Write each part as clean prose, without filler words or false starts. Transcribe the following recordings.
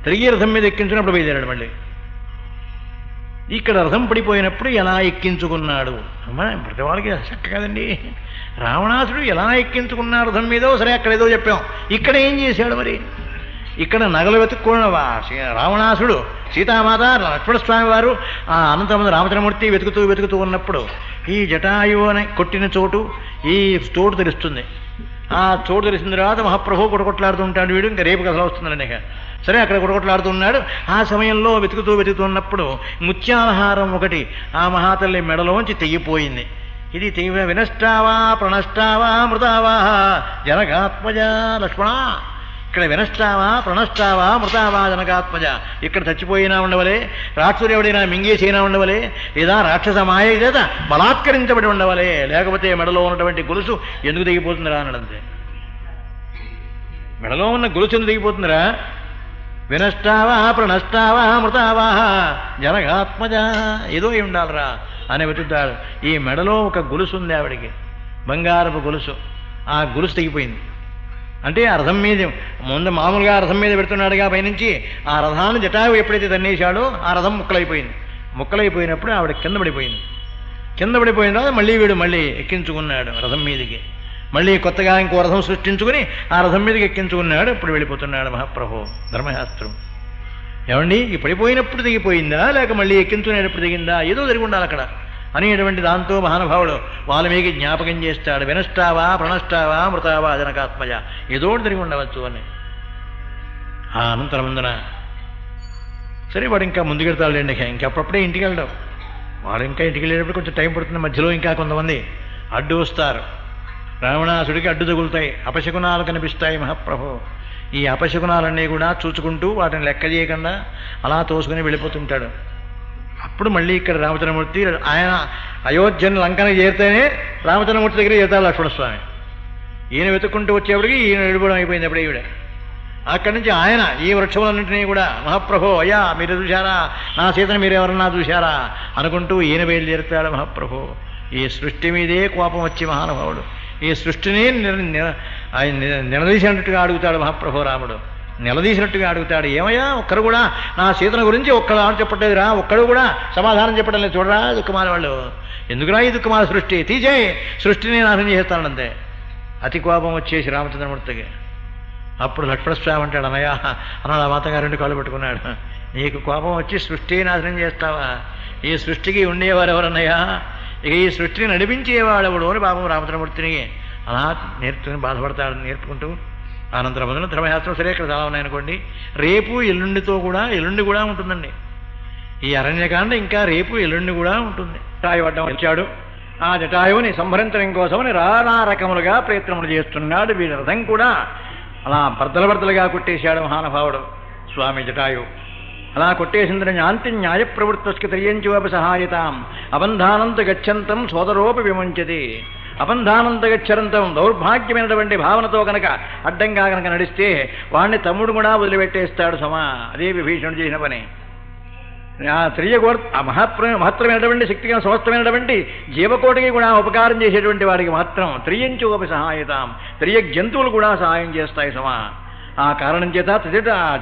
తిరిగి రథం మీద ఎక్కించుకున్నప్పుడు బయలుదేరాడు మళ్ళీ. ఇక్కడ రథం పడిపోయినప్పుడు ఎలా ఎక్కించుకున్నాడు అమ్మా, ప్రతి వాళ్ళకి చక్క కదండి. రావణాసుడు ఎలా ఎక్కించుకున్నాడు రథం మీదో, సరే అక్కడ ఏదో చెప్పాం. ఇక్కడ ఏం చేశాడు మరి? ఇక్కడ నగలు వెతుక్కున్న రావణాసుడు సీతామాత లక్ష్మణస్వామి వారు ఆ అనంతమంది రామచంద్రమూర్తి వెతుకుతూ ఉన్నప్పుడు ఈ జటాయువు అని కొట్టిన చోటు, ఈ చోటు తెలుస్తుంది. ఆ చోటు తెలిసిన తర్వాత మహాప్రభు కొడకొట్లాడుతూ ఉంటాడు. వీడు ఇంకా రేపు కథలు వస్తుందండి. సరే అక్కడ కొడకొట్లాడుతున్నాడు. ఆ సమయంలో వెతుకుతున్నప్పుడు ముత్యాలహారం ఒకటి ఆ మహాతల్లి మెడలోంచి తెగిపోయింది. ఇది తెగి వినష్టావా ప్రణష్టావా మృతావా జనకాత్మజ లక్ష్మణ. ఇక్కడ వినష్టావా ప్రణష్టావా మృతావా జనకాత్మజ. ఇక్కడ చచ్చిపోయినా ఉండవలే, రాక్షసుడు ఎవడైనా మింగేసైనా ఉండవలే, లేదా రాక్షస మాయ చేత బలాత్కరించబడి ఉండవలే, లేకపోతే మెడలో ఉన్నటువంటి గొలుసు ఎందుకు దిగిపోతుందిరా అన్నదంతే. మెడలో ఉన్న గొలుసు ఎందుకు దిగిపోతుందిరా? వినష్టావా ప్రణష్టావా మృతావా జనకాత్మజ, ఏదో ఉండాలరా అని వెతుకుతాడు. ఈ మెడలో ఒక గొలుసు ఉంది ఆవిడికి, బంగారపు గొలుసు. ఆ గొలుసు తెగిపోయింది. అంటే ఆ రథం మీద ముందు మామూలుగా రథం మీద పెడుతున్నాడుగా పైనుంచి, ఆ రథాన్ని జటాయువు ఎప్పుడైతే తన్నేశాడో ఆ రథం ముక్కలైపోయింది. ముక్కలైపోయినప్పుడు ఆవిడ కింద పడిపోయింది. కింద పడిపోయిన తర్వాత మళ్ళీ వీడు మళ్ళీ ఎక్కించుకున్నాడు రథం మీదకి. మళ్ళీ కొత్తగా ఇంకో రథం సృష్టించుకుని ఆ రథం మీదకి ఎక్కించుకున్నాడు. ఇప్పుడు వెళ్ళిపోతున్నాడు మహాప్రభు. ధర్మశాస్త్రం ఏమండి, ఈ పడిపోయినప్పుడు దిగిపోయిందా లేక మళ్ళీ ఎక్కించుకునేటప్పుడు దిగిందా, ఏదో జరిగి ఉండాలి అక్కడ అనేటువంటి దాంతో మహానుభావుడు వాల్మీకి జ్ఞాపకం చేస్తాడు. వినష్టావా ప్రణష్టావా మృతావా జనకాత్మజ, ఏదో జరిగి ఉండవచ్చు అని. ఆ అనంతరముందున సరే వాడు ఇంకా ముందుకెళ్తాడండి. ఇంకప్పుడప్పుడే ఇంటికి వెళ్ళడం. వాడు ఇంకా ఇంటికి వెళ్ళేటప్పుడు కొంచెం టైం పడుతుంది. మధ్యలో ఇంకా కొంతమంది అడ్డు వస్తారు. రావణాసుడికి అడ్డు తగులుతాయి, అపశకునాలు కనిపిస్తాయి. మహాప్రభు ఈ అపశకునాలన్నీ కూడా చూసుకుంటూ వాటిని లెక్క చేయకుండా అలా తోసుకుని వెళ్ళిపోతుంటాడు. అప్పుడు మళ్ళీ ఇక్కడ రామచంద్రమూర్తి ఆయన అయోధ్యను లంకన చేరితేనే రామచంద్రమూర్తి దగ్గర చేరుతాడు లక్ష్మణస్వామి. ఈయన వెతుక్కుంటూ వచ్చేప్పటికి ఈయన వెళ్ళిపోవడం అయిపోయింది. అప్పుడే ఈవిడ అక్కడి నుంచి ఆయన ఈ వృక్షములన్నింటినీ కూడా మహాప్రభు అయ్యా మీరు చూశారా, నా సీతను మీరు ఎవరన్నా చూశారా అనుకుంటూ ఈయన బయలుదేరుతాడు. మహాప్రభు ఈ సృష్టి మీదే కోపం వచ్చి మహానుభావుడు ఈ సృష్టిని నిలదీసినట్టుగా అడుగుతాడు. మహాప్రభు రాముడు నిలదీసినట్టుగా అడుగుతాడు. ఏమయ్యా ఒక్కరు కూడా నా సీతన గురించి ఒక్కడు ఆడు చెప్పట్లేదురా, ఒక్కడు కూడా సమాధానం చెప్పడం లేదు. చూడరా దుఃఖమాల వాళ్ళు, ఎందుకురా ఈ దుఃఖమాల సృష్టి, తీసేయి సృష్టిని నాశనం చేస్తానంతే. అతి కోపం వచ్చేసి రామచంద్రమూర్తికి. అప్పుడు లక్ష్మణస్వామి అంటాడు, అన్నయ్య అన్నాడు. ఆ మాతగారింటి కాళ్ళు పెట్టుకున్నాడు. నీకు కోపం వచ్చి సృష్టి నాశనం చేస్తావా? ఈ సృష్టికి ఉండేవారు ఎవరన్నయ్యా? ఇక ఈ సృష్టిని నడిపించేవాడెవడు అని పాపం రామచంద్రమూర్తిని అలా నేర్చుకుని బాధపడతాడు. నేర్పుకుంటూ అనంతరం ధర్మశాస్త్రం సరే ఇక్కడ చాలా ఉన్నాయనుకోండి. రేపు ఎల్లుండితో కూడా ఎల్లుండి కూడా ఉంటుందండి ఈ అరణ్యకాండ. ఇంకా రేపు ఎల్లుండి కూడా ఉంటుంది. జటాయు అడ్డం వచ్చాడు. ఆ జటాయువుని సంహరించడం కోసమని రానా రకములుగా ప్రయత్నములు చేస్తున్నాడు. వీడి రథం కూడా అలా బర్దలుగా కొట్టేశాడు మహానుభావుడు స్వామి జటాయు. అలా కొట్టేసిందని జ్ఞాంతి న్యాయ ప్రవృత్తస్కి త్రియంచువపి సహాయతాం అబంధానంత గచ్చంతం సోదరోపి విముంచతి. అబంధానంత గచ్చరంతం దౌర్భాగ్యమైనటువంటి భావనతో కనుక అడ్డంగా కనుక నడిస్తే వాడిని తమ్ముడు కూడా వదిలిపెట్టేస్తాడు సమా. అదే విభీషణుడు చేసిన పని. ఆ మహత్తరమైనటువంటి శక్తిగా సమస్తమైనటువంటి జీవకోటికి కూడా ఉపకారం చేసేటువంటి వాడికి మాత్రం త్రియంచువపి సహాయతాం త్రియ జంతువులు కూడా సహాయం చేస్తాయి సమా. ఆ కారణం చేత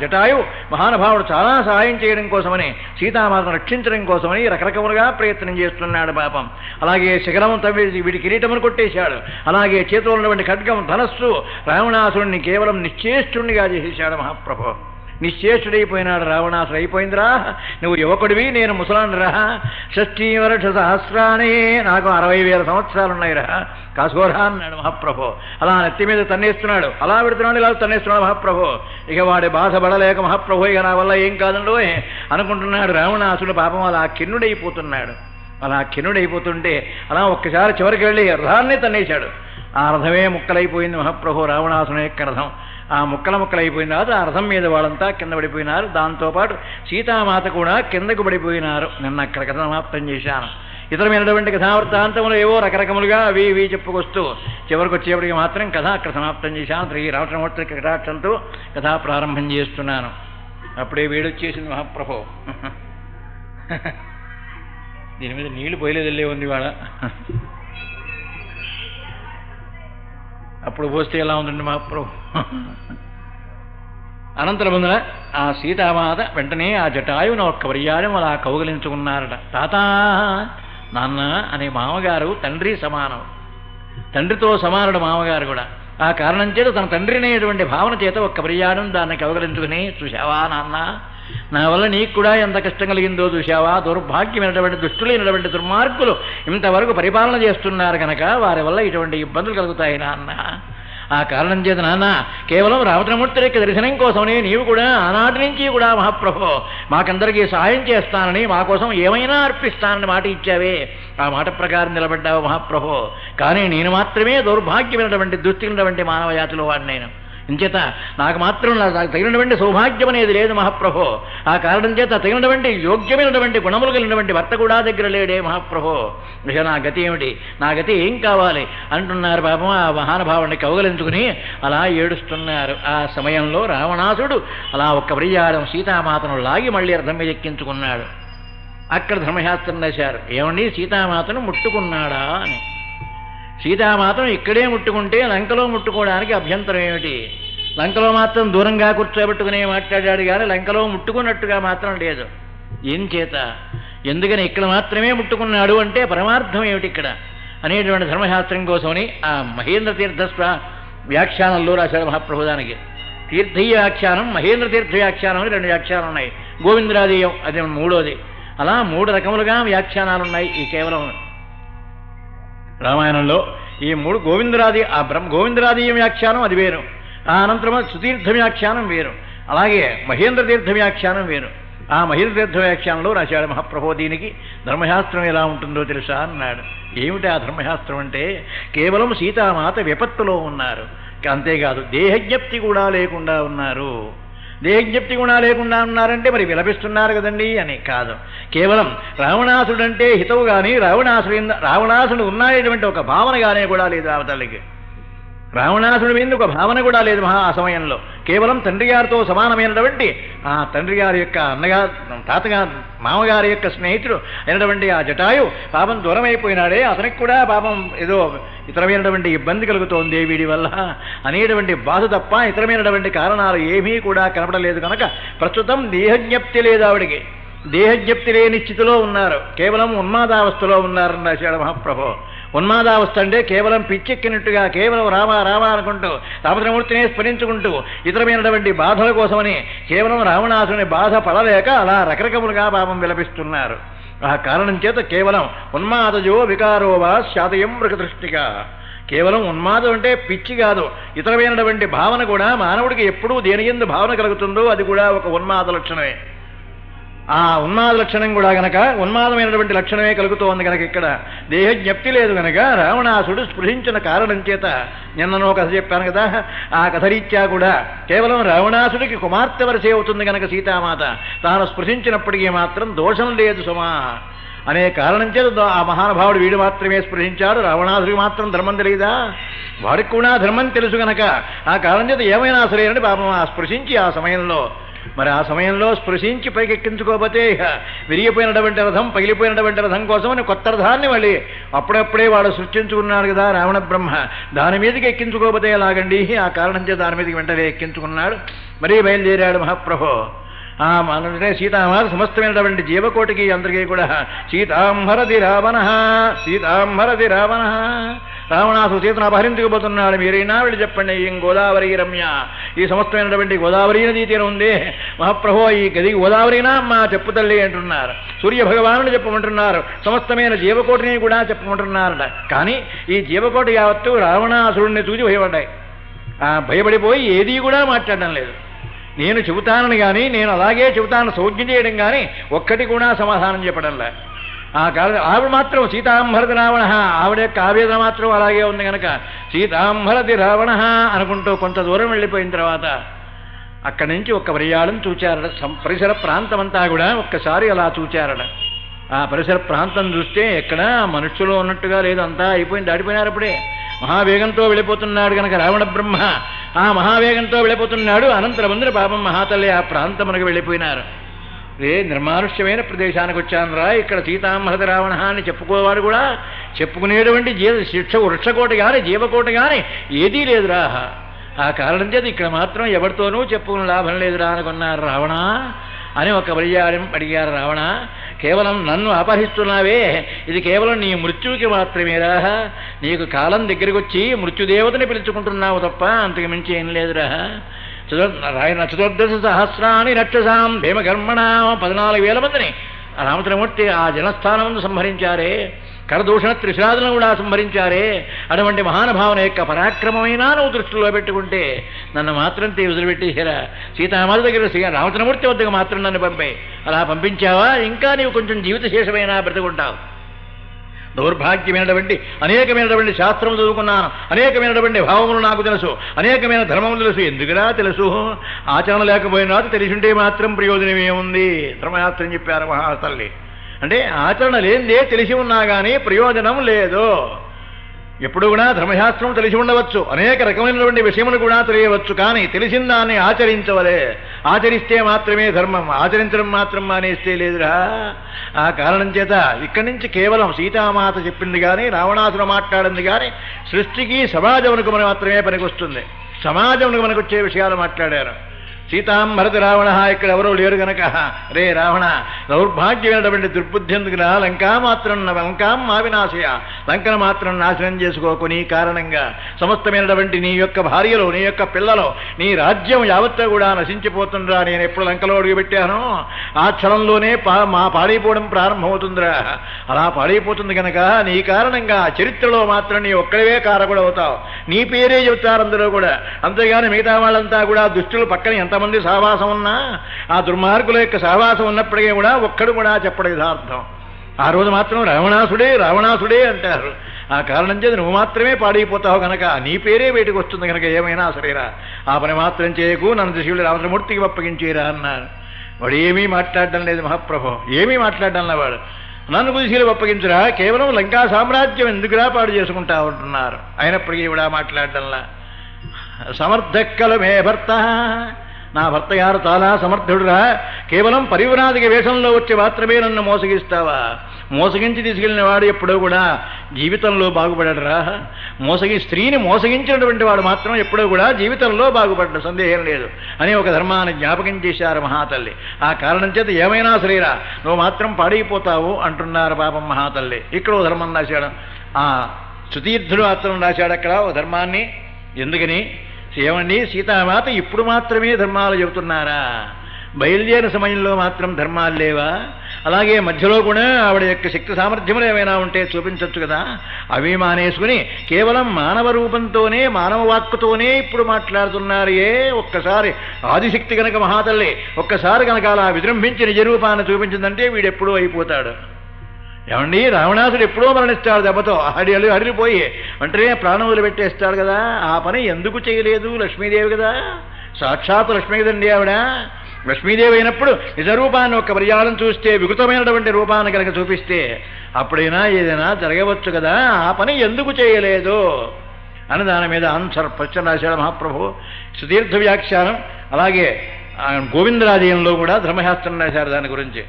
జటాయు మహానుభావుడు చాలా సహాయం చేయడం కోసమని సీతామాతను రక్షించడం కోసమని రకరకములుగా ప్రయత్నం చేస్తున్నాడు పాపం. అలాగే శిఖరము తవ్వేసి వీడి కిరీటమును కొట్టేశాడు. అలాగే చేతిలో ఉన్నటువంటి ఖడ్గం ధనస్సు రావణాసురుణ్ణి కేవలం నిశ్చేష్టుణ్ణిగా చేసేశాడు మహాప్రభు. నిశ్చేష్టుడైపోయినాడు రావణాసుడు. అయిపోయిందిరా, నువ్వు యువకుడివి, నేను ముసలాండిరా. 60 వర్ష సహస్రానే, నాకు 60,000 సంవత్సరాలున్నాయిరా, కాసుకోరా అన్నాడు మహాప్రభు. అలా నెత్తి మీద తన్నేస్తున్నాడు. అలా పెడుతున్నాడు, ఇలా తన్నేస్తున్నాడు మహాప్రభు. ఇక వాడి బాధ పడలేక మహాప్రభు ఇక నా వల్ల ఏం కాదండో అనుకుంటున్నాడు. రావణాసుడు పాపం అలా ఖిన్నుడైపోతున్నాడు. అలా ఖిన్నుడైపోతుంటే అలా ఒక్కసారి చివరికి వెళ్ళి రథాన్ని తన్నేశాడు. ఆ రథమే ముక్కలైపోయింది మహాప్రభు. రావణాసుని యొక్క రథం ఆ ముక్కలైపోయిన తర్వాత ఆ రథం మీద వాళ్ళంతా కింద పడిపోయినారు. దాంతోపాటు సీతామాత కూడా కిందకు పడిపోయినారు. నిన్న అక్కడ కథ సమాప్తం చేశాను. ఇతరమైనటువంటి కథావృత్తాంతములు ఏవో రకరకములుగా అవి చెప్పుకొస్తూ చివరికి వచ్చేప్పటికి మాత్రం కథ అక్కడ సమాప్తం చేశాను. శ్రీ రామచంద్రమూర్తి కటాక్షంతో కథా ప్రారంభం చేస్తున్నాను. అప్పుడే వేడొచ్చేసింది మహాప్రభు. దీని మీద నీళ్లు పోయలేదల్లే ఉంది వాళ్ళ. అప్పుడు పోస్తే ఎలా ఉందండి మహాప్రభు? అనంతరమున ఆ సీతామాత వెంటనే ఆ జటాయువును ఒక్క పర్యాయం అలా కౌగలించుకున్నారట. తాత, నాన్న అనే మామగారు తండ్రి సమానం, తండ్రితో సమానుడు మామగారు కూడా. ఆ కారణం చేత తన తండ్రి అనేటువంటి భావన చేత ఒక్క పర్యాయం దాన్ని కౌగలించుకుని, చూశావా నాన్న, నా వల్ల నీకు కూడా ఎంత కష్టం కలిగిందో చూశావా, దౌర్భాగ్యమైనటువంటి దుష్టులైనటువంటి దుర్మార్గులు ఇంతవరకు పరిపాలన చేస్తున్నారు కనుక వారి వల్ల ఇటువంటి ఇబ్బందులు కలుగుతాయి నాన్న. ఆ కారణం చేత నాన్న, కేవలం రామచంద్రమూర్తి యొక్క దర్శనం కోసమని నీవు కూడా ఆనాటి నుంచి కూడా మహాప్రభో మాకందరికీ సహాయం చేస్తానని, మా కోసం ఏమైనా అర్పిస్తానని మాట ఇచ్చావే, ఆ మాట ప్రకారం నిలబడ్డావు మహాప్రభో. కానీ నేను మాత్రమే దౌర్భాగ్యమైనటువంటి దుస్థితినటువంటి మానవ జాతిలో వాడిని. నేను ఇంచేత నాకు మాత్రం నాకు తగినటువంటి సౌభాగ్యం అనేది లేదు మహాప్రభో. ఆ కారణం చేత తగినటువంటి యోగ్యమైనటువంటి గుణములు కలిగినటువంటి భర్త కూడా దగ్గర లేడే మహాప్రభో. నా గతి ఏమిటి, నా గతి ఏం కావాలి అంటున్నారు పాపం. ఆ మహానుభావుని కౌగలించుకుని అలా ఏడుస్తున్నారు. ఆ సమయంలో రావణాసుడు అలా ఒక్క పర్యాయం సీతామాతను లాగి మళ్ళీ రథం మీద ఎక్కించుకున్నాడు. అక్కడ ధర్మశాస్త్రం రాశారు, ఏమండి సీతామాతను ముట్టుకున్నాడా అని. సీతామాతను ఇక్కడే ముట్టుకుంటే లంకలో ముట్టుకోవడానికి అభ్యంతరం ఏమిటి? లంకలో మాత్రం దూరంగా కూర్చోబెట్టుకునే మాట్లాడాడు కానీ లంకలో ముట్టుకున్నట్టుగా మాత్రం లేదు. ఏం చేత, ఎందుకని ఇక్కడ మాత్రమే ముట్టుకున్నాడు అంటే పరమార్థం ఏమిటి ఇక్కడ అనేటువంటి ధర్మశాస్త్రం కోసమని ఆ మహేంద్ర తీర్థ వ్యాఖ్యానంలో రాశాడు మహాప్రభుదానికి. తీర్థీయ వ్యాఖ్యానం, మహేంద్ర తీర్థ వ్యాఖ్యానం అని 2 వ్యాఖ్యానాలు ఉన్నాయి. గోవిందరాదీయం అది 3వది. అలా 3 రకములుగా వ్యాఖ్యానాలు ఉన్నాయి ఈ కేవలం రామాయణంలో. ఈ 3 గోవిందరాది, ఆ గోవిందరాదీయ వ్యాఖ్యానం అది వేరు, ఆ అనంతరం సుతీర్థ వ్యాఖ్యానం వేరు, అలాగే మహేంద్ర తీర్థ వ్యాఖ్యానం వేరు. ఆ మహేంద్ర తీర్థ వ్యాఖ్యానంలో రాశాడు మహాప్రభో, దీనికి ధర్మశాస్త్రం ఎలా ఉంటుందో తెలుసా అన్నాడు. ఏమిటి ఆ ధర్మశాస్త్రం అంటే, కేవలం సీతామాత విపత్తులో ఉన్నారు, అంతేకాదు దేహజ్ఞప్తి కూడా లేకుండా ఉన్నారు. దేహజ్ఞప్తి కూడా లేకుండా ఉన్నారంటే మరి విలపిస్తున్నారు కదండి అని కాదు. కేవలం రావణాసుడంటే హితవు కానీ రావణాసుడు ఉన్నాయటువంటి ఒక భావన కానీ కూడా లేదు ఆ తల్లికి. రావణాసుడి మీద ఒక భావన కూడా లేదు ఆ సమయంలో. కేవలం తండ్రి గారితో సమానమైనటువంటి ఆ తండ్రి గారి యొక్క అన్నగారు, తాతగారు, మామగారి యొక్క స్నేహితుడు అయినటువంటి ఆ జటాయు పాపం దూరమైపోయినాడే, అతనికి కూడా పాపం ఏదో ఇతరమైనటువంటి ఇబ్బంది కలుగుతోంది వీడి వల్ల అనేటువంటి బాధ తప్ప ఇతరమైనటువంటి కారణాలు ఏమీ కూడా కనపడలేదు కనుక ప్రస్తుతం దేహజ్ఞప్తి లేదు ఆవిడికి. దేహజ్ఞప్తి లేని స్థితిలో ఉన్నారు, కేవలం ఉన్మాదావస్థలో ఉన్నారని రాశాడు మహాప్రభో. ఉన్మాదావస్థ అంటే కేవలం పిచ్చెక్కినట్టుగా కేవలం రామ రామ అనుకుంటూ రామచంద్రమూర్తినే స్మరించుకుంటూ ఇతరమైనటువంటి బాధల కోసమని కేవలం రావణాసుని బాధ పడలేక అలా రకరకములుగా పాపం విలపిస్తున్నారు. ఆ కారణం చేత కేవలం ఉన్మాదజో వికారోవా శాతయం మృగదృష్టిగా. కేవలం ఉన్మాదం అంటే పిచ్చి కాదు, ఇతరమైనటువంటి భావన కూడా మానవుడికి ఎప్పుడూ దేని యందు భావన కలుగుతుందో అది కూడా ఒక ఉన్మాద లక్షణమే. ఆ ఉన్మాద లక్షణం కూడా గనక ఉన్మాదమైనటువంటి లక్షణమే కలుగుతోంది కనుక ఇక్కడ దేహజ్ఞప్తి లేదు కనుక రావణాసుడు స్పృశించిన కారణం చేత నిన్ననో కథ చెప్పాను కదా, ఆ కథరీత్యా కూడా కేవలం రావణాసుడికి కుమార్తె వరసే అవుతుంది కనుక సీతామాత తాను స్పృశించినప్పటికీ మాత్రం దోషం లేదు సుమా అనే కారణం చేత ఆ మహానుభావుడు వీడు మాత్రమే స్పృశించాడు. రావణాసుడికి మాత్రం ధర్మం తెలియదా? వాడికి కూడా ధర్మం తెలుసు కనుక ఆ కారణం చేత ఏమైనా సరేనని పాపం ఆ స్పృశించి ఆ సమయంలో మరి ఆ సమయంలో స్పృశించి పైకెక్కించుకోకపోతే విరిగిపోయినటువంటి రథం, పగిలిపోయినటువంటి రథం కోసమని కొత్త రథాన్ని మళ్ళీ అప్పుడప్పుడే వాడు సృష్టించుకున్నాడు కదా రావణ బ్రహ్మ. దాని మీదకి ఎక్కించుకోకపోతే ఎలాగండి? ఆ కారణం చేత దాని మీదకి వెంటనే ఎక్కించుకున్నాడు. మరీ బయలుదేరాడు మహాప్రభో. అంటే సీతామాత సమస్తమైనటువంటి జీవకోటికి అందరికీ కూడా సీతాంహరతి రావణ, సీతాంహరతి రావణ, రావణాసు సీతను అపహరించుకుపోతున్నాడు, మీరైనా వెళ్ళి చెప్పండి. ఏం గోదావరి రమ్య, ఈ సమస్తమైనటువంటి గోదావరి నదీ తీరం ఉంది మహాప్రభో, ఈ గది గోదావరినా మా చెప్పు తల్లి అంటున్నారు. సూర్యభగవానుడు చెప్పమంటున్నారు, సమస్తమైన జీవకోటిని కూడా చెప్పమంటున్నారట. కానీ ఈ జీవకోటి యావత్తు రావణాసురుడిని చూసి భయపడ్డాయి. భయపడిపోయి ఏదీ కూడా మాట్లాడడం లేదు. నేను చెబుతానని కానీ నేను అలాగే చెబుతాను సౌజ్ఞ చేయడం కానీ ఒక్కటి కూడా సమాధానం చెప్పడంలే. ఆ కాలం ఆవిడ మాత్రం సీతాంహరతి రావణ, ఆవిడ యొక్క ఆవేదన మాత్రం అలాగే ఉంది కనుక సీతాంహరతి రావణ అనుకుంటూ కొంత దూరం వెళ్ళిపోయిన తర్వాత అక్కడి నుంచి ఒక్క పర్యాడం చూచారట. పరిసర ప్రాంతం అంతా కూడా ఒక్కసారి అలా చూచారట. ఆ పరిసర ప్రాంతం చూస్తే ఎక్కడ మనుషులు ఉన్నట్టుగా లేదు, అంతా అయిపోయింది, దాటిపోయినారు. అప్పుడే మహావేగంతో వెళ్ళిపోతున్నాడు కనుక రావణ బ్రహ్మ ఆ మహావేగంతో వెళ్ళిపోతున్నాడు. అనంతరమందరూ పాపం మహాతల్లి ఆ ప్రాంతమునకు వెళ్ళిపోయినారు. నిర్మానుష్యమైన ప్రదేశానికి వచ్చానురా, ఇక్కడ సీతాంహరత రావణ అని చెప్పుకోవాడు కూడా చెప్పుకునేటువంటి వృక్షకోట కానీ జీవకోట కానీ ఏదీ లేదురా. ఆ కారణం చేత ఇక్కడ మాత్రం ఎవరితోనూ చెప్పుకుని లాభం లేదురా అనుకున్నారు. రావణ అని ఒక పర్యాయం అడిగారు. రావణ, కేవలం నన్ను అపహరిస్తున్నావే, ఇది కేవలం నీ మృత్యువుకి మాత్రమేరా. నీకు కాలం దగ్గరికి వచ్చి మృత్యుదేవతని పిలుచుకుంటున్నావు తప్ప అంతకు మించి ఏం లేదురా. చతుర్దశ సహస్రాన్ని రక్షసాం భీమకర్మణ 14,000 మందిని రామచంద్రమూర్తి ఆ జనస్థానం సంహరించారే, కరదూషణ త్రిశరాదులను కూడా సంహరించారే. అటువంటి మహానుభావన యొక్క పరాక్రమమైనా నువ్వు దృష్టిలో పెట్టుకుంటే నన్ను మాత్రం వదిలిపెట్టేశారా. సీతామాత దగ్గర రామచంద్రమూర్తి వద్దకు మాత్రం నన్ను పంపాయి. అలా పంపించావా ఇంకా నీవు కొంచెం జీవిత శేషమైనా బ్రతుకుంటావు. దౌర్భాగ్యమైనటువంటి అనేకమైనటువంటి శాస్త్రం చదువుకున్నాను, అనేకమైనటువంటి భావములు నాకు తెలుసు, అనేకమైన ధర్మములు తెలుసు. ఎందుకురా తెలుసు? ఆచరణ లేకపోయినా తెలిసింటే మాత్రం ప్రయోజనం ఏముంది? ధర్మశాస్త్రం చెప్పారు మహాతల్లి. అంటే ఆచరణ లేనిదే తెలిసి ఉన్నా కానీ ప్రయోజనం లేదు. ఎప్పుడు కూడా ధర్మశాస్త్రం తెలిసి ఉండవచ్చు, అనేక రకమైనటువంటి విషయములు కూడా తెలియవచ్చు, కానీ తెలిసిన దాన్ని ఆచరించవలే. ఆచరిస్తే మాత్రమే ధర్మం, ఆచరించడం మాత్రం మానేస్తే లేదురా. ఆ కారణం చేత ఇక్కడి నుంచి కేవలం సీతామాత చెప్పింది కానీ రావణాసుడు మాట్లాడింది కానీ సృష్టికి సమాజమునకు మాత్రమే పనికొస్తుంది. సమాజమునకు మనకు వచ్చే విషయాలు మాట్లాడారు. సీతాం భరతి రావణ ఇక్కడ ఎవరో లేరు గనక, రే రావణ, దౌర్భాగ్యమైనటువంటి దుర్బుద్ధి ఎందుకురా, లంకాం మా వినాశయ, లంకను మాత్రం నాశనం చేసుకోకు. నీ కారణంగా సమస్తమైనటువంటి నీ యొక్క భార్యలు, నీ యొక్క పిల్లలు, నీ రాజ్యం యావత్తు కూడా నశించిపోతుందిరా. నేను ఎప్పుడు లంకలో అడుగుపెట్టానో ఆ క్షణంలోనే మా పాడైపోవడం ప్రారంభమవుతుందిరా. అలా పాడైపోతుంది కనుక నీ కారణంగా చరిత్రలో మాత్రం నీ ఒక్కడివే కారకుడు అవుతావు. నీ పేరే చెబుతారు అందరూ కూడా. అంతేగాని మిగతా వాళ్ళంతా కూడా దుష్టులు పక్కన ఎంతమంది సహవాసం ఉన్నా ఆ దుర్మార్గుల యొక్క సహవాసం ఉన్నప్పటికీ కూడా ఒక్కడు కూడా చెప్పడం యథార్థం. ఆ రోజు మాత్రం రావణాసుడే రావణాసుడే అంటారు. ఆ కారణం చేత నువ్వు మాత్రమే పాడైపోతావు కనుక నీ పేరే బయటకు వస్తుంది కనుక ఏమైనా సరేరా, ఆ పని మాత్రం చేయకు, నన్ను శివుడు రామచంద్రమూర్తికి అప్పగించేరా అన్నారు. వాడు ఏమీ మాట్లాడడం లేదు మహాప్రభు, ఏమీ మాట్లాడడం వాడు. నన్ను కుదిశీలు అప్పగించురా, కేవలం లంకా సామ్రాజ్యం ఎందుకురా పాడు చేసుకుంటా ఉంటున్నారు. అయినప్పటికీ కూడా మాట్లాడడంలా. సమర్థక్కలు మే భర్త, నా భర్త గారు చాలా సమర్థుడురా, కేవలం పరివ్రాజిక వేషంలో వచ్చి మాత్రమే నన్ను మోసగిస్తావా? మోసగించి తీసుకెళ్లిన వాడు ఎప్పుడూ కూడా జీవితంలో బాగుపడరా. స్త్రీని మోసగించినటువంటి వాడు మాత్రం ఎప్పుడూ కూడా జీవితంలో బాగుపడ్డ సందేహం లేదు అని ఒక ధర్మాన్ని జ్ఞాపకం చేశారు మహాతల్లి. ఆ కారణం చేత ఏమైనా సరేరా, నువ్వు మాత్రం పాడైపోతావు అంటున్నారు పాపం మహాతల్లి. ఇక్కడ ఓ ధర్మం రాశాడు, ఆ సుతీర్థుడు మాత్రం రాశాడు అక్కడ ఓ ధర్మాన్ని. ఎందుకని ఏమండి, సీతామాత ఇప్పుడు మాత్రమే ధర్మాలు చెబుతున్నారా? బయలుదేరిన సమయంలో మాత్రం ధర్మాలు లేవా? అలాగే మధ్యలో కూడా ఆవిడ యొక్క శక్తి సామర్థ్యములు ఏమైనా ఉంటే చూపించవచ్చు కదా. అవి మానేసుకుని కేవలం మానవ రూపంతోనే, మానవ వాక్కుతోనే ఇప్పుడు మాట్లాడుతున్నారు. ఒక్కసారి ఆదిశక్తి కనుక మహాతల్లి ఒక్కసారి కనుక అలా విజృంభించి నిజ రూపాన్ని చూపించిందంటే వీడెప్పుడూ అయిపోతాడు. ఏమండి, రావణాసుడు ఎప్పుడో మరణిస్తాడు దెబ్బతో, అడిలిపోయి వెంటనే ప్రాణం వదిలిపెట్టేస్తాడు కదా. ఆ పని ఎందుకు చేయలేదు? లక్ష్మీదేవి కదా, సాక్షాత్ లక్ష్మీ కదండి ఆవిడ. లక్ష్మీదేవి అయినప్పుడు నిజరూపాన్ని ఒక పర్యాలం చూస్తే, వికృతమైనటువంటి రూపాన్ని కనుక చూపిస్తే అప్పుడైనా ఏదైనా జరగవచ్చు కదా. ఆ పని ఎందుకు చేయలేదు అని దాని మీద ఆన్సర్ ప్రశ్న రాశాడు మహాప్రభు. సుదీర్ఘ వ్యాఖ్యానం. అలాగే గోవిందరాజయంలో కూడా ధర్మశాస్త్రం రాశారు దాని గురించి.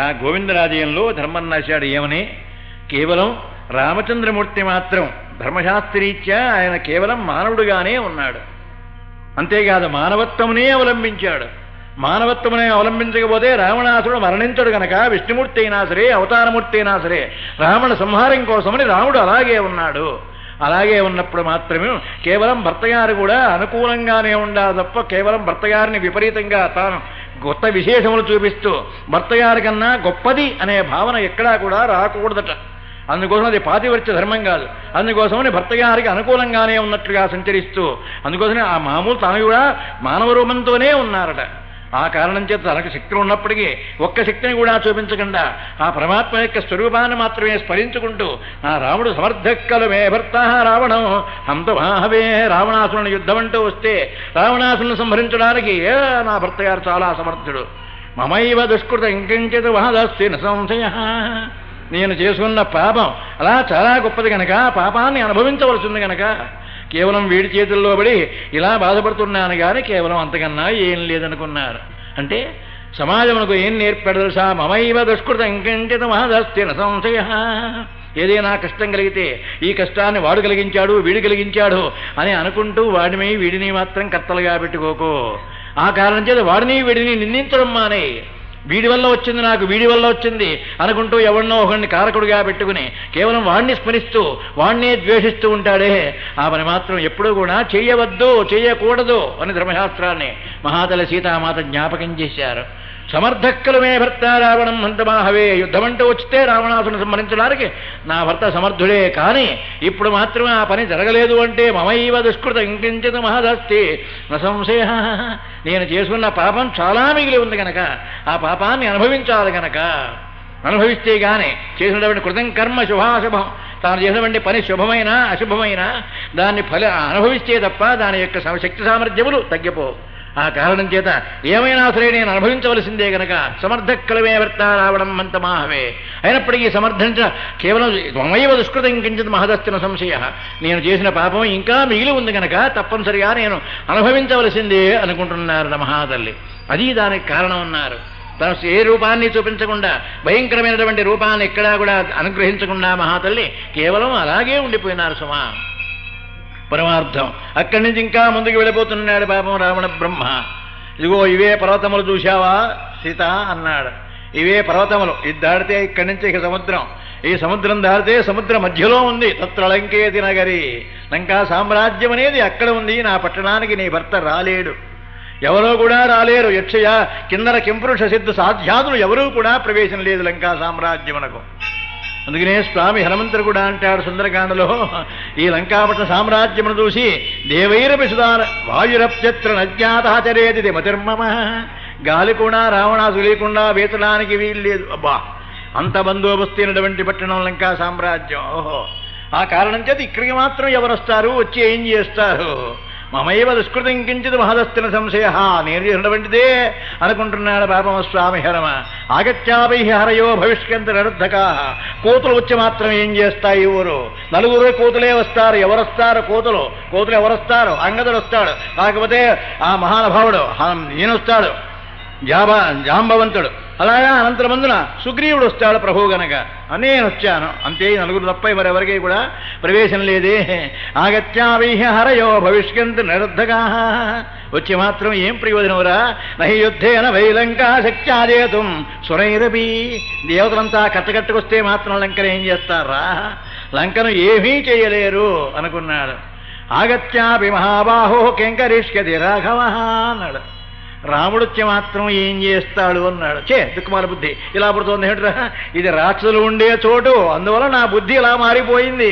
ఆ గోవిందరాజయంలో ధర్మం రాశాడు ఏమని, కేవలం రామచంద్రమూర్తి మాత్రం ధర్మశాస్త్రీత్యా ఆయన కేవలం మానవుడుగానే ఉన్నాడు. అంతేకాదు మానవత్వమునే అవలంబించాడు. మానవత్వమునే అవలంబించకపోతే రావణాసుడు మరణించడు కనుక విష్ణుమూర్తి అయినా సరే, అవతారమూర్తి అయినా సరే రావణ సంహారం కోసమని రాముడు అలాగే ఉన్నాడు. అలాగే ఉన్నప్పుడు మాత్రమే కేవలం భర్తగారు కూడా అనుకూలంగానే ఉండాలి తప్ప కేవలం భర్తగారిని విపరీతంగా తాను కొత్త విశేషములు చూపిస్తూ భర్తగారి కన్నా గొప్పది అనే భావన ఎక్కడా కూడా రాకూడదట. అందుకోసం అది పాతివర్త్య ధర్మం కాదు. అందుకోసమని భర్తగారికి అనుకూలంగానే ఉన్నట్లుగా సంచరిస్తూ, అందుకోసమే ఆ మామూలు తను కూడా మానవ రూపంతోనే ఉన్నారట. ఆ కారణం చేత తనకు శక్తులు ఉన్నప్పటికీ ఒక్క శక్తిని కూడా చూపించకుండా ఆ పరమాత్మ యొక్క స్వరూపాన్ని మాత్రమే స్మరించుకుంటూ ఆ రాముడు సమర్థక్కలు మే భర్త రావణం హంత మహాహవే, రావణాసురుని యుద్ధం అంటూ వస్తే రావణాసురుని సంహరించడానికి నా భర్త గారు చాలా సమర్థుడు. మమైవ దుష్కృత ఇంకించిత వహదస్తి న సంశయ, నేను చేసుకున్న పాపం అలా చాలా గొప్పది కనుక పాపాన్ని అనుభవించవలసింది కనుక కేవలం వీడి చేతుల్లో పడి ఇలా బాధపడుతున్నాను కానీ కేవలం అంతకన్నా ఏం లేదనుకున్నారు. అంటే సమాజమునకు ఏం నేర్పాడు తెలుసా? మమైవ దుష్కృత ఇంకించిత మహదస్తి న సంశయ, ఏదైనా కష్టం కలిగితే ఈ కష్టాన్ని వాడు కలిగించాడు వీడు కలిగించాడు అని అనుకుంటూ వాడిని వీడిని మాత్రం కర్తలుగా పెట్టుకోకు. ఆ కారణం చేత వాడిని వీడిని నిందించడం మానే. వీడి వల్ల వచ్చింది నాకు, వీడి వల్ల వచ్చింది అనుకుంటూ ఎవరినో ఒకరిని కారకుడిగా పెట్టుకుని కేవలం వాణ్ణి స్మరిస్తూ వాణ్ణే ద్వేషిస్తూ ఉంటాడే, ఆ పని మాత్రం ఎప్పుడూ కూడా చేయవద్దు, చేయకూడదు అని ధర్మశాస్త్రాన్ని మహాతల్లి సీతామాత జ్ఞాపకం చేశారు. సమర్థక్కలు మే భర్త రావణం హంతమాహవే. యుద్ధమంటూ వచ్చితే రావణాసుని సంహరించడానికి నా భర్త సమర్థుడే, కానీ ఇప్పుడు మాత్రం ఆ పని జరగలేదు అంటే మమైవ దుష్కృత ఇంకించిత మహదస్తి న సంశయ. నేను చేసుకున్న పాపం చాలా మిగిలి ఉంది కనుక ఆ పాపాన్ని అనుభవించాలి కనుక, అనుభవిస్తే గానే చేసినటువంటి కృతం కర్మ శుభాశుభం, తాను చేసినటువంటి పని శుభమైనా అశుభమైనా దాన్ని అనుభవిస్తే తప్ప దాని యొక్క శక్తి సామర్థ్యములు తగ్గిపోవు. ఆ కారణం చేత ఏమైనా సరే నేను అనుభవించవలసిందే గనక సమర్థక్కలమే భర్త రావడం మంతమాహవే. అయినప్పటికీ సమర్థించ కేవలం మమైవ దుష్కృతం కించిత్ మహదస్తిన సంశయ. నేను చేసిన పాపం ఇంకా మిగిలి ఉంది గనక తప్పనిసరిగా నేను అనుభవించవలసిందే అనుకుంటున్నారు మహాతల్లి. అది దానికి కారణం అన్నారు. తను ఏ రూపాన్ని చూపించకుండా భయంకరమైనటువంటి రూపాన్ని ఎక్కడా కూడా అనుగ్రహించకుండా మహాతల్లి కేవలం అలాగే ఉండిపోయినారు సుమా. పరమార్థం అక్కడి నుంచి ఇంకా ముందుకు వెళ్ళిపోతున్నాడు పాపం రావణ బ్రహ్మ. ఇదిగో ఇవే పర్వతములు చూశావా సీత అన్నాడు. ఇవే పర్వతములు, ఇది దాడితే ఇక్కడి నుంచి ఇక సముద్రం, ఈ సముద్రం దాడితే సముద్ర మధ్యలో ఉంది తత్ర లంకేతి నగరి. లంకా సామ్రాజ్యం అనేది అక్కడ ఉంది. నా పట్టణానికి నీ భర్త రాలేడు, ఎవరో కూడా రాలేరు. యక్షయ కిన్నర కింపురుష సిద్ధ సాధ్యాదులు ఎవరూ కూడా ప్రవేశం లేదు లంకా సామ్రాజ్యమునకు. అందుకనే స్వామి హనుమంతుడు కూడా అంటాడు సుందరకాండలో, ఈ లంకాపట్న సామ్రాజ్యమును చూసి దేవైరపి సుధార వాయురప్యత్ర నజ్ఞాతచరేది మతిర్మమ. గాలి కూడా రావణాసు లేకుండా వేతడానికి వీల్లేదు. అబ్బా, అంత బందోబస్తు అయినటువంటి పట్టణం లంకా సామ్రాజ్యం. ఓహో, ఆ కారణం చేత ఇక్కడికి మాత్రం ఎవరు వస్తారు, వచ్చి ఏం చేస్తారు? మమైవ దుష్కృతం కించిత్ మహదస్తిన సంశయ. నేను చేసినటువంటిదే అనుకుంటున్నాడు పాపమ స్వామి హరమ. ఆగత్యాపై హరయో భవిష్యంత నరుద్ధకా. కోతులు వచ్చి మాత్రం ఏం చేస్తాయి? ఊరు నలుగురు కోతులే వస్తారు. ఎవరొస్తారు? కోతులు ఎవరొస్తారు? అంగదుడు వస్తాడు, కాకపోతే ఆ మహానుభావుడు ఈయనొస్తాడు జాంబవంతుడు, అలాగా అనంతరమందున సుగ్రీవుడు వస్తాడు ప్రభు గనక. నేను వచ్చాను అంతే, నలుగురు తప్ప మరెవరికి కూడా ప్రవేశం లేదే. ఆగత్యావైహ హరయో భవిష్యంతు నిరుద్ధగా. వచ్చి మాత్రం ఏం ప్రయోజనమురా? నహి యుద్ధేన వైలంకా శక్త్యాదేతుం సురైరపి. దేవతలంతా కట్టకట్టుకొస్తే మాత్రం లంకను ఏం చేస్తారా? లంకను ఏమీ చేయలేరు అనుకున్నాడు. ఆగత్యాపి మహాబాహో కెంకరిష్యతి రాఘవ అన్నాడు. రాముడొచ్చి మాత్రం ఏం చేస్తాడు అన్నాడు. దుఃఖమాల బుద్ధి ఇలా పడుతోంది ఏమిట్రా? ఇది రాక్షసులు ఉండే చోటు, అందువల్ల నా బుద్ధి ఇలా మారిపోయింది.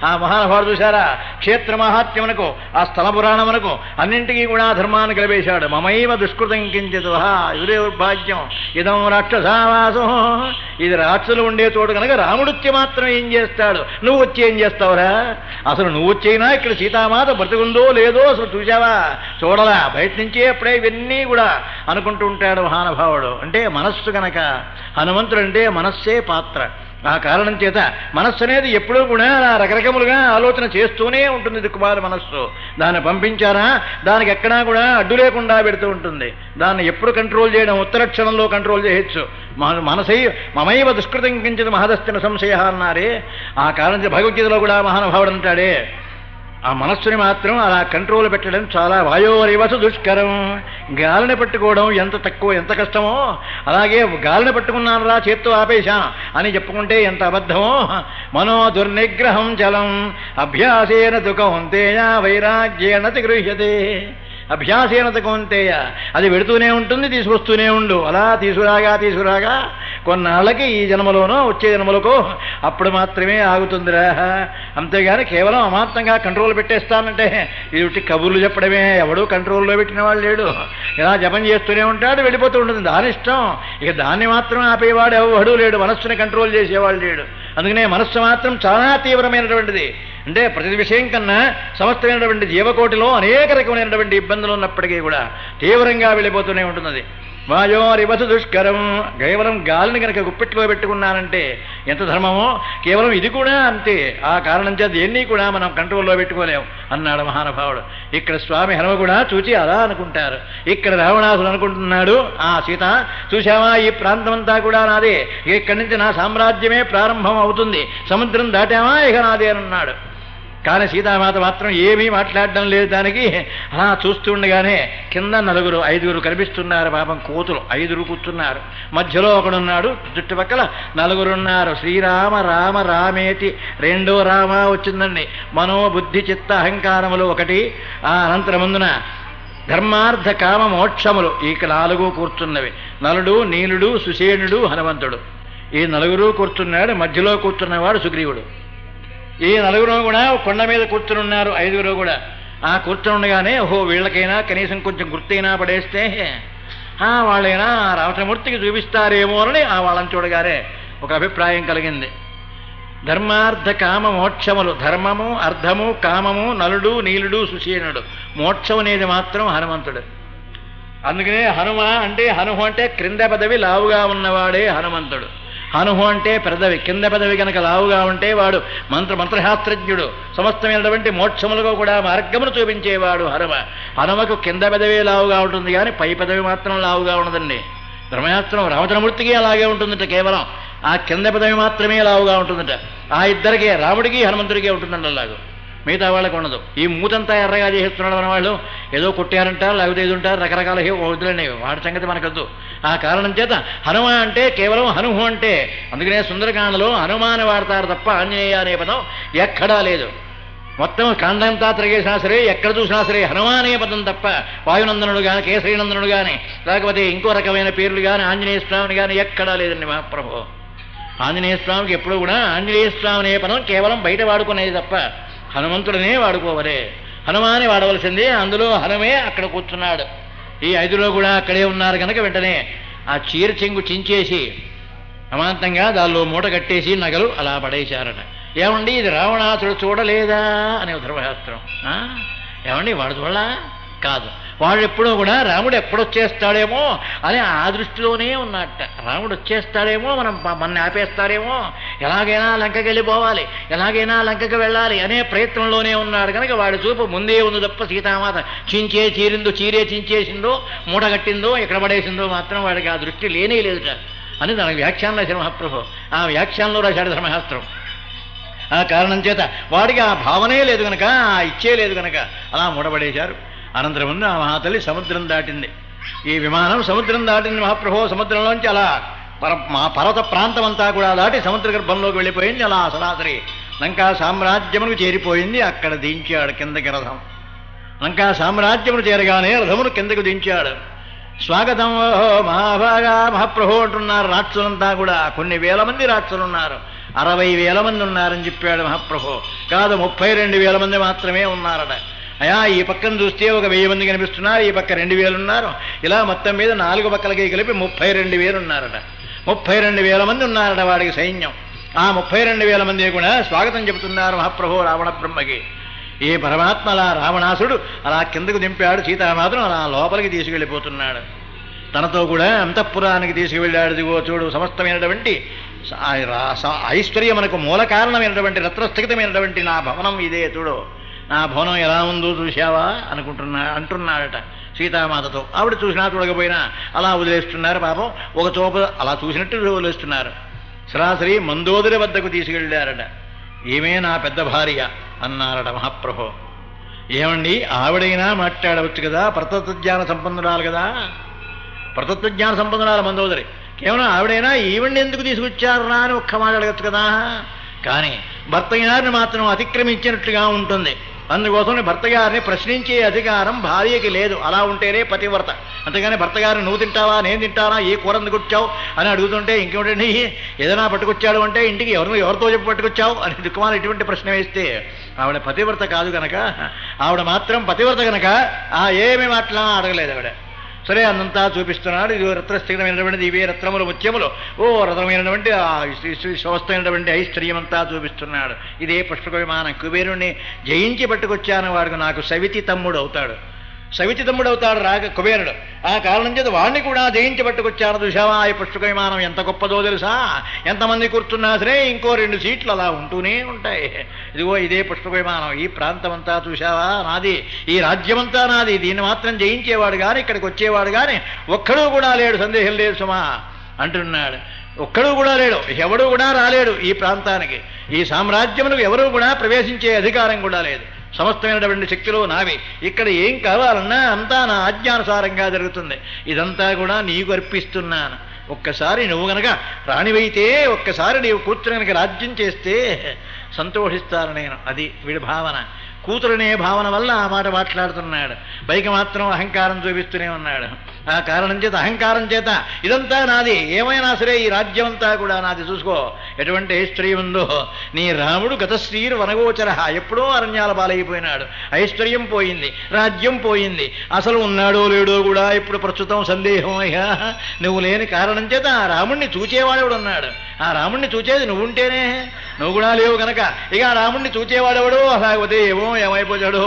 ఆ మహానుభావుడు చూశారా, క్షేత్ర మహాత్మ్యమునకు ఆ స్థల పురాణమునకు అన్నింటికీ కూడా ధర్మాన్ని కలిపేశాడు. మమైవ దుష్కృతం కించిత్ ఇదే భాగ్యం ఇదం రాక్షసావాసం. ఇది రాక్షసులు ఉండే చోటు కనుక రాముడొచ్చి మాత్రం ఏం చేస్తాడు? నువ్వు వచ్చి ఏం చేస్తావురా? అసలు నువ్వు వచ్చైనా ఇక్కడ సీతామాత బ్రతికుందో లేదో అసలు చూసావా? చూడలా, బయట నుంచే అప్పుడే ఇవన్నీ కూడా అనుకుంటూ ఉంటాడు మహానుభావుడు. అంటే మనస్సు కనుక, హనుమంతుడు అంటే మనస్సే పాత్ర. ఆ కారణం చేత మనస్సు అనేది ఎప్పుడూ కూడా రకరకములుగా ఆలోచన చేస్తూనే ఉంటుంది. దిక్కుమాల మనస్సు దాన్ని పంపించారా దానికి ఎక్కడా కూడా అడ్డు లేకుండా పెడుతూ ఉంటుంది. దాన్ని ఎప్పుడు కంట్రోల్ చేయడం? ఉత్తర క్షణంలో కంట్రోల్ చేయొచ్చు. మనసై మమైవ దుష్కృతం కించిత్ మహదస్తిన సంశయ అన్నారే. ఆ కారణం చేత భగవద్గీతలో కూడా మహానుభావుడు అంటాడే, ఆ మనస్సుని మాత్రం అలా కంట్రోల్ పెట్టడం చాలా వాయోరివసు దుష్కరం. గాలిని పట్టుకోవడం ఎంత తక్కువ, ఎంత కష్టమో, అలాగే గాలిని పట్టుకున్నాను రా చేత్తో ఆపేశాం అని చెప్పుకుంటే ఎంత అబద్ధమో. మనో దుర్నిగ్రహం చలం అభ్యాసేన తు కౌంతేయ వైరాగ్యేన గృహ్యతే. అభ్యాసేన తు కౌంతేయ, అది పెడుతూనే ఉంటుంది, తీసుకొస్తూనే ఉండు. అలా తీసుకురాగా కొన్నాళ్ళకి ఈ జన్మలోనో వచ్చే జన్మలకో అప్పుడు మాత్రమే ఆగుతుందిరా. అంతేగాని కేవలం అమాంతంగా కంట్రోల్ పెట్టేస్తానంటే ఇది కబుర్లు చెప్పడమే. ఎవడూ కంట్రోల్లో పెట్టిన వాళ్ళు లేడు. ఇలా జపం చేస్తూనే ఉంటాడు, వెళ్ళిపోతూ ఉంటుంది. దాని ఇష్టం. ఇక దాన్ని మాత్రం ఆపేవాడు ఎవడూ లేడు, మనస్సుని కంట్రోల్ చేసేవాళ్ళు లేడు. అందుకనే మనస్సు మాత్రం చాలా తీవ్రమైనటువంటిది. అంటే ప్రతి విషయం కన్నా సమస్తమైనటువంటి జీవకోటిలో అనేక రకమైనటువంటి ఇబ్బందులు ఉన్నప్పటికీ కూడా తీవ్రంగా వెళ్ళిపోతూనే ఉంటుంది. వాయోరివసు దుష్కరం. కేవలం గాలిని కనుక గుప్పెట్లో పెట్టుకున్నానంటే ఎంత ధర్మమో, కేవలం ఇది కూడా అంతే. ఆ కారణం చేత దేన్ని కూడా మనం కంట్రోల్లో పెట్టుకోలేం అన్నాడు మహానుభావుడు. ఇక్కడ స్వామి హనుమ కూడా చూచి అలా అనుకుంటారు. ఇక్కడ రావణాసుడు అనుకుంటున్నాడు, ఆ సీత చూశావా, ఈ ప్రాంతమంతా కూడా నాదే, ఇక్కడి నుంచి నా సామ్రాజ్యమే ప్రారంభం అవుతుంది, సముద్రం దాటామా ఇక నాదే అన్నాడు. కానీ సీతామాత మాత్రం ఏమీ మాట్లాడడం లేదు. దానికి అలా చూస్తూ ఉండగానే కింద 5గురు కనిపిస్తున్నారు. పాపం కోతులు 5 కూర్చున్నారు. మధ్యలో ఒకడున్నాడు, చుట్టుపక్కల 4 ఉన్నారు. శ్రీరామ రామ రామేతి, 2వ రామ వచ్చిందండి. మనోబుద్ధి చిత్త అహంకారములు 1, ఆ అనంతరముందున ధర్మార్థ కామ మోక్షములు ఈ 4 కూర్చున్నవి. నలుడు నీలుడు సుషేణుడు హనుమంతుడు, ఈ 4 కూర్చున్నాడు. మధ్యలో కూర్చున్నవాడు సుగ్రీవుడు. ఈ 4 కూడా కొండ మీద కూర్చుని ఉన్నారు. 5 కూడా ఆ కూర్చుని ఉండగానే ఓహో వీళ్ళకైనా కనీసం కొంచెం గుర్తైనా పడేస్తే వాళ్ళైనా రామచంద్రమూర్తికి చూపిస్తారేమో అని వాళ్ళని చూడగానే ఒక అభిప్రాయం కలిగింది. ధర్మార్థ కామ మోక్షములు, ధర్మము అర్థము కామము, నలుడు నీలుడు సుషేణుడు, మోక్షం అనేది మాత్రం హనుమంతుడు. అందుకనే హనుమ అంటే హనుమ అంటే క్రింద పదవి లావుగా ఉన్నవాడే హనుమంతుడు. హనుహు అంటే పెదవి, కింద పెదవి కనుక లావుగా ఉంటే వాడు మంత్రశాస్త్రజ్ఞుడు. సమస్తమైనటువంటి మోక్షములకు కూడా మార్గమును చూపించేవాడు హనుమ. హనుమకు కింద పెదవి లావుగా ఉంటుంది కానీ పై పెదవి మాత్రం లావుగా ఉండదండి. ధర్మశాస్త్రం రామచంద్రమూర్తికి అలాగే ఉంటుందట, కేవలం ఆ కింద పెదవి మాత్రమే లావుగా ఉంటుందట. ఆ ఇద్దరికే, రాముడికి హనుమంతుడికే ఉంటుందండి అలాగూ, మిగతా వాళ్ళకు ఉండదు. ఈ మూతంతా ఎర్రగా చేస్తున్నాడు మన వాళ్ళు, ఏదో కొట్టారంటారు, లేకపోతే ఇది ఉంటారు, రకరకాల వదిలేండి, వాడి సంగతి మనకద్దు. ఆ కారణం చేత హనుమ అంటే కేవలం హనుహు అంటే, అందుకనే సుందరకాండలో హనుమాని వాడతారు తప్ప ఆంజనేయ అనే పదం ఎక్కడా లేదు. మొత్తం కాండంతా తిరిగేసినా సరే, ఎక్కడ చూసినా సరే హనుమానే పదం తప్ప వాయునందనుడు కానీ, కేసరీనందనుడు కానీ, లేకపోతే ఇంకో రకమైన పేర్లు కానీ, ఆంజనేయ స్వామిని కానీ ఎక్కడా లేదండి మహాప్రభు. ఆంజనేయ స్వామికి ఎప్పుడూ కూడా ఆంజనేయ స్వామి అనే పదం కేవలం బయట వాడుకునేది తప్ప హనుమంతుడనే వాడుకోవలే, హనుమాని వాడవలసింది. అందులో హనుమే అక్కడ కూర్చున్నాడు. ఈ 5 కూడా అక్కడే ఉన్నారు కనుక వెంటనే ఆ చీర చెంగు చించేసి అమాంతంగా దానిలో మూట కట్టేసి నగలు అలా పడేశారట. ఏమండి ఇది రావణాసుడు చూడలేదా అనే ధర్మశాస్త్రం. ఏమండి వాడు చూడలా కాదు, వాడు ఎప్పుడూ కూడా రాముడు ఎప్పుడొచ్చేస్తాడేమో అని ఆ దృష్టిలోనే ఉన్నట్ట. రాముడు వచ్చేస్తాడేమో, మనని ఆపేస్తాడేమో, ఎలాగైనా లంకకి వెళ్ళిపోవాలి, ఎలాగైనా లంకకి వెళ్ళాలి అనే ప్రయత్నంలోనే ఉన్నాడు కనుక వాడి చూపు ముందే ఉంది తప్ప సీతామాత చీరే చించేసిందో, మూట కట్టిందో, ఎక్కడ పడేసిందో మాత్రం వాడికి ఆ దృష్టి లేనే లేదుట అని దానికి వ్యాఖ్యానం రాశాడు మహాప్రభు. ఆ వ్యాఖ్యానంలో రాశాడు ధర్మశాస్త్రం. ఆ కారణం చేత వాడికి ఆ భావనే లేదు కనుక, ఆ ఇచ్చే లేదు కనుక అలా మూడబడేశారు. అనంతరం ముందు ఆ మహాతల్లి సముద్రం దాటింది. ఈ విమానం సముద్రం దాటింది మహాప్రభు. సముద్రంలోంచి అలా మా పర్వత ప్రాంతం అంతా కూడా దాటి సముద్ర గర్భంలోకి వెళ్ళిపోయింది. అలా సరాసరి లంకా సామ్రాజ్యమును చేరిపోయింది. అక్కడ దించాడు కిందకి రథం. లంకా సామ్రాజ్యమును చేరగానే రథమును కిందకు దించాడు. స్వాగతం మహాభాగా మహాప్రభు అంటున్నారు రాక్షసులంతా కూడా. కొన్ని వేల మంది రాక్షసులు ఉన్నారు, 60,000 మంది ఉన్నారని చెప్పాడు మహాప్రభు. కాదు 32,000 మంది మాత్రమే ఉన్నారట. అయా ఈ పక్కన చూస్తే ఒక 1000 మంది కనిపిస్తున్నారు, ఈ పక్క 2,000 ఉన్నారు, ఇలా మొత్తం మీద 4 పక్కలకి కలిపి 32,000 ఉన్నారట. 32,000 మంది ఉన్నారట వాడికి సైన్యం. ఆ 32,000 మంది కూడా స్వాగతం చెబుతున్నారు మహాప్రభు రావణ బ్రహ్మకి. ఈ పరమాత్మ అలా రావణాసుడు అలా కిందకు దింపాడు. సీతామాతను అలా లోపలికి తీసుకెళ్ళిపోతున్నాడు. తనతో కూడా అంతఃపురానికి తీసుకువెళ్ళాడు. దిగో చూడు, సమస్తమైనటువంటి ఐశ్వర్యమునకు మూల కారణమైనటువంటి రత్నస్థితమైనటువంటి నా భవనం ఇదే, చూడు నా భవనం ఎలా ఉందో చూశావా అంటున్నాడట సీతామాతతో. ఆవిడ చూసినా చూడకపోయినా అలా వదిలేస్తున్నారు పాపం. ఒక చోప అలా చూసినట్టు వదిలేస్తున్నారు. సరాసరి మందోదరి వద్దకు తీసుకెళ్ళారట. ఏమే నా పెద్ద భార్య అన్నారట మహాప్రభు. ఏమండి ఆవిడైనా మాట్లాడవచ్చు కదా, ప్రతత్వజ్ఞాన సంపన్నురాలు కదా, ప్రతత్వజ్ఞాన సంపన్నురాలు మందోదరి. కేవలం ఆవిడైనా ఈవిడ్ని ఎందుకు తీసుకొచ్చారా అని ఒక్క మాట అడగచ్చు కదా. కానీ భర్త గారిని మాత్రం అతిక్రమించినట్లుగా ఉంటుంది. అందుకోసం భర్త గారిని ప్రశ్నించే అధికారం భార్యకి లేదు. అలా ఉంటేనే పతివ్రత. అంతేగాని భర్త గారిని నువ్వు తింటావా, నేను తింటానా, ఏ కూర ఎందుకొచ్చావు అని అడుగుతుంటే ఇంకేమిటండి ఏదైనా పట్టుకొచ్చాడు అంటే ఇంటికి ఎవరితో చెప్పి పట్టుకొచ్చావు అని దిక్కుమాల ఇటువంటి ప్రశ్న వేస్తే ఆవిడ పతివ్రత కాదు కనుక, ఆవిడ మాత్రం పతివ్రత కనుక ఏమి మాటలా అడగలేదు ఆవిడ. సరే అన్నంతా చూపిస్తున్నాడు. ఇది రత్నస్థితమైనటువంటిది, ఇవే రత్నములు ముత్యములు, రథమైనటువంటి స్వస్థమైనటువంటి ఐశ్వర్యమంతా చూపిస్తున్నాడు. ఇదే పుష్పక విమానం, కుబేరుణ్ణి జయించి పట్టుకొచ్చాను, వాడికి నాకు సవితి తమ్ముడు అవుతాడు. సవిచితమ్ముడవుతాడు కుబేరుడు. ఆ కారణం చేత వాడిని కూడా జయించి పట్టుకొచ్చారు. చూశావా ఈ పుష్పక విమానం ఎంత గొప్పదో తెలుసా? ఎంతమంది కూర్చున్నా సరే ఇంకో 2 సీట్లు అలా ఉంటూనే ఉంటాయి. ఇదిగో ఇదే పుష్పక విమానం. ఈ ప్రాంతం అంతా చూశావా నాది, ఈ రాజ్యమంతా నాది. దీన్ని మాత్రం జయించేవాడు కానీ ఇక్కడికి వచ్చేవాడు కానీ ఒక్కడూ కూడా లేడు, సందేహం లేదు సుమా అంటున్నాడు. ఒక్కడూ కూడా లేడు, ఎవడూ కూడా రాలేడు ఈ ప్రాంతానికి. ఈ సామ్రాజ్యములకు ఎవరూ కూడా ప్రవేశించే అధికారం కూడా లేదు. సమస్తమైనటువంటి శక్తులు నావి. ఇక్కడ ఏం కావాలన్నా అంతా నా ఆజ్ఞానుసారంగా జరుగుతుంది. ఇదంతా కూడా నీకు అర్పిస్తున్నాను. ఒక్కసారి నువ్వు గనక రాణివైతే, ఒక్కసారి నీవు కూతురు కనుక రాజ్యం చేస్తే సంతోషిస్తాను నేను. అది వీడి భావన. కూతురునే భావన వల్ల ఆ మాట మాట్లాడుతున్నాడు. పైకి మాత్రం అహంకారం చూపిస్తూనే ఉన్నాడు. ఆ కారణం చేత, అహంకారం చేత ఇదంతా నాది, ఏమైనా సరే ఈ రాజ్యమంతా కూడా నాది. చూసుకో ఎటువంటి ఐశ్వర్యం ఉందో. నీ రాముడు గతశ్రీరు వనగోచర, ఎప్పుడో అరణ్యాల పాలైపోయినాడు. ఐశ్వర్యం పోయింది, రాజ్యం పోయింది. అసలు ఉన్నాడో లేడో కూడా ఇప్పుడు ప్రస్తుతం సందేహం. అయ్యా నువ్వు లేని కారణం చేత ఆ రాముణ్ణి చూచేవాడెవడు ఉన్నాడు. ఆ రాముణ్ణి చూచేది నువ్వుంటేనే, నువ్వు కూడా లేవు కనుక ఇక ఆ రాముణ్ణి చూచేవాడెవడో అలాగపోతే ఏమైపోతాడో.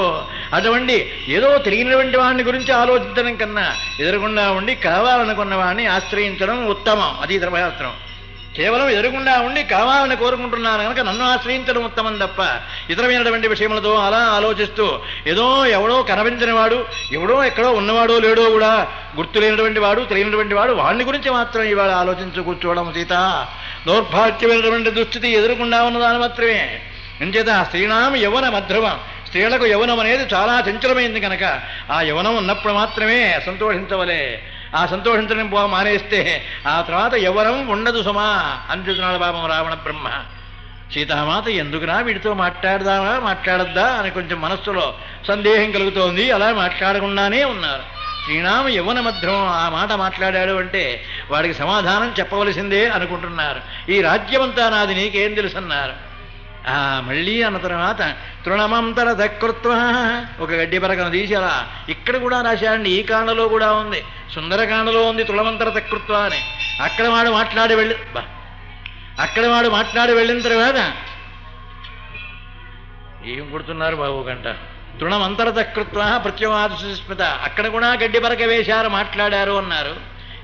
అటువంటి ఏదో తెలియనటువంటి వాడిని గురించి ఆలోచించడం కన్నా ఎదురుగుండా ఉండి కావాలనుకున్న వాడిని ఆశ్రయించడం ఉత్తమం. అది ధర్మశాస్త్రం. కేవలం ఎదురుగుండా ఉండి కావాలని కోరుకుంటున్నాను కనుక నన్ను ఆశ్రయించడం ఉత్తమం తప్ప ఇతరమైనటువంటి విషయములతో అలా ఆలోచిస్తూ ఏదో ఎవడో కనిపించిన వాడు, ఎవడో ఎక్కడో ఉన్నవాడో లేడో కూడా గుర్తు లేనటువంటి వాడు, తెలియనటువంటి వాడు, వాడిని గురించి మాత్రం ఇవాళ ఆలోచించు కూర్చోవడం సీత దౌర్భాగ్యమైనటువంటి దుస్థితి ఎదురుకుండా ఉన్నదాని మాత్రమే. ఎంచేత స్త్రీణాం యవన మధ్రువం, స్త్రీలకు యవనం అనేది చాలా చంచలమైంది కనుక ఆ యవనం ఉన్నప్పుడు మాత్రమే సంతోషించవలే. ఆ సంతోషించడం మానేస్తే ఆ తర్వాత యవనం ఉండదు సుమా అని చెబుతున్నాడు పాపం రావణ బ్రహ్మ. సీతామాత ఎందుకురా వీడితో మాట్లాడద్దా అని కొంచెం మనస్సులో సందేహం కలుగుతోంది. అలా మాట్లాడకుండానే ఉన్నారు. శ్రీనామ యవన మధ్యం ఆ మాట మాట్లాడాడు అంటే వాడికి సమాధానం చెప్పవలసిందే అనుకుంటున్నారు. ఈ రాజ్యమంతా నాది, నీకేం తెలుసన్నారు. మళ్ళీ అన్న తర్వాత తృణమంతర దకృత్వ, ఒక గడ్డి పరకను తీసి అలా ఇక్కడ కూడా రాశాడండి. ఈ కాండలో కూడా ఉంది, సుందరకాండలో ఉంది తృణమంతర దకృత్వ అని. అక్కడ వాడు మాట్లాడి వెళ్ళిన తర్వాత ఏం కొడుతున్నారు బాబు గంట. తృణమంతర దకృత్వ ప్రత్యవాద సుస్మిత, అక్కడ కూడా గడ్డి పరక వేశారు, మాట్లాడారు అన్నారు.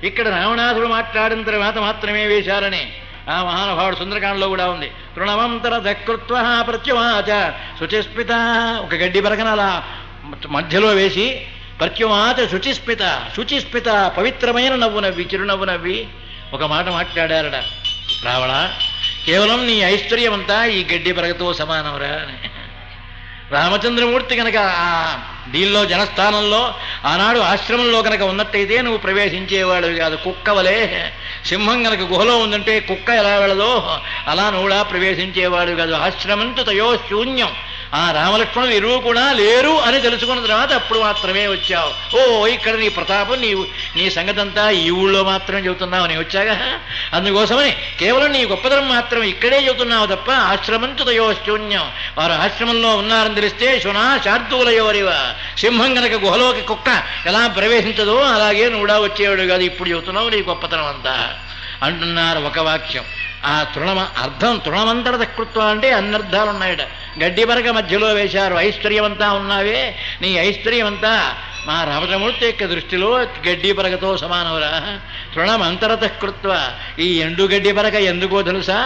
ఇక్కడ రావణాసుడు మాట్లాడిన తర్వాత మాత్రమే వేశారని ఆ మహానుభావుడు సుందరకాండలో కూడా ఉంది. తృణమంతర దకృత్వ ప్రత్యవాచ శుచిస్మిత, ఒక గడ్డి పరకన అలా మధ్యలో వేసి ప్రత్యవాచ శుచిస్మిత పవిత్రమైన నవ్వు నవ్వి, చిరునవ్వు నవ్వి ఒక మాట మాట్లాడారట. రావణ, కేవలం నీ ఐశ్వర్యమంతా ఈ గడ్డి పరకతో సమానవరా అని. రామచంద్రమూర్తి కనుక ఆ దీనిలో జనస్థానంలో ఆనాడు ఆశ్రమంలో కనుక ఉన్నట్టయితే నువ్వు ప్రవేశించేవాడు కాదు. కుక్కవలే సింహం కనుక గుహలో ఉందంటే కుక్క ఎలా వెళ్ళదో అలా నువ్వుడా ప్రవేశించేవాడు కాదు. ఆశ్రమంతో తయో శూన్యం. ఆ రామలక్ష్మణులు ఇరువు కూడా లేరు అని తెలుసుకున్న తర్వాత అప్పుడు మాత్రమే వచ్చావు. ఇక్కడ నీ ప్రతాపం, నీ సంగతంతా ఈ ఊళ్ళో మాత్రం చెబుతున్నావు అని వచ్చాగా. అందుకోసమని కేవలం నీ గొప్పతనం మాత్రం ఇక్కడే చెబుతున్నావు తప్ప ఆశ్రమంతో తయో శూన్యం. వారు ఆశ్రమంలో ఉన్నారని తెలిస్తే శునా శార్దూలయోరివ, సింహం కనుక గుహలోకి కుక్క ఎలా ప్రవేశించదో అలాగే నువ్వుడా వచ్చేవాడు కాదు. ఇప్పుడు చెబుతున్నావు నీ గొప్పతనం అంతా అంటున్నారు ఒక వాక్యం. ఆ అర్థం తృణమంతర దకృత్వ అంటే అన్నర్థాలు ఉన్నాయట. గడ్డి పరక మధ్యలో వేశారు. ఐశ్వర్యమంతా ఉన్నావే, నీ ఐశ్వర్యమంతా మా రామచంద్రమూర్తి యొక్క దృష్టిలో గడ్డి పరకతో సమానవురా. తృణమంతర దకృత్వ, ఈ ఎండు గడ్డి పరక ఎందుకో తెలుసా?